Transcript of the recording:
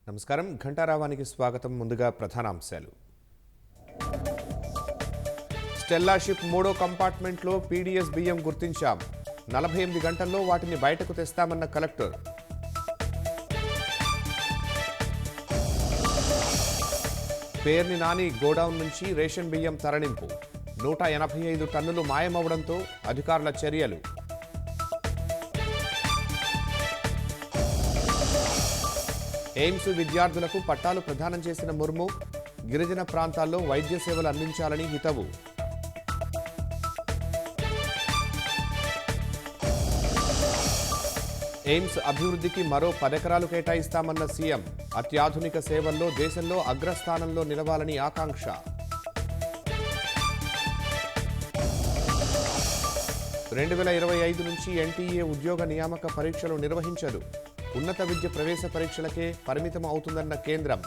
నమస్కారం ఘంటారావానికి స్వాగతం. ముందుగా ప్రధానాంశాలు. స్టెల్లా షిప్ మూడో కంపార్ట్మెంట్లో పీడీఎస్ బియ్యం గుర్తించాం. 48 గంటల్లో వాటిని బయటకు తెస్తామన్న కలెక్టర్. పేర్ని నాని గోడౌన్ నుంచి రేషన్ బియ్యం తరలింపు. 185 టన్నులు మాయమవడంతో అధికారుల చర్యలు. ఎయిమ్స్ విద్యార్థులకు పట్టాలు ప్రదానం చేసిన ముర్ము గిరిజన ప్రాంతాల్లో వైద్య సేవలు అందించాలని హితవు. ఎయిమ్స్ అభివృద్ధికి మరో 10 ఎకరాలు కేటాయిస్తామన్న సీఎం. అత్యాధునిక సేవల్లో దేశంలో అగ్రస్థానంలో నిలవాలని ఆకాంక్ష. 2025 నుంచి ఎన్టీఏ ఉద్యోగ నియామక పరీక్షలు నిర్వహించదు. ఉన్నత విద్య ప్రవేశ పరీక్షలకే పరిమితం అవుతుందన్న కేంద్రం.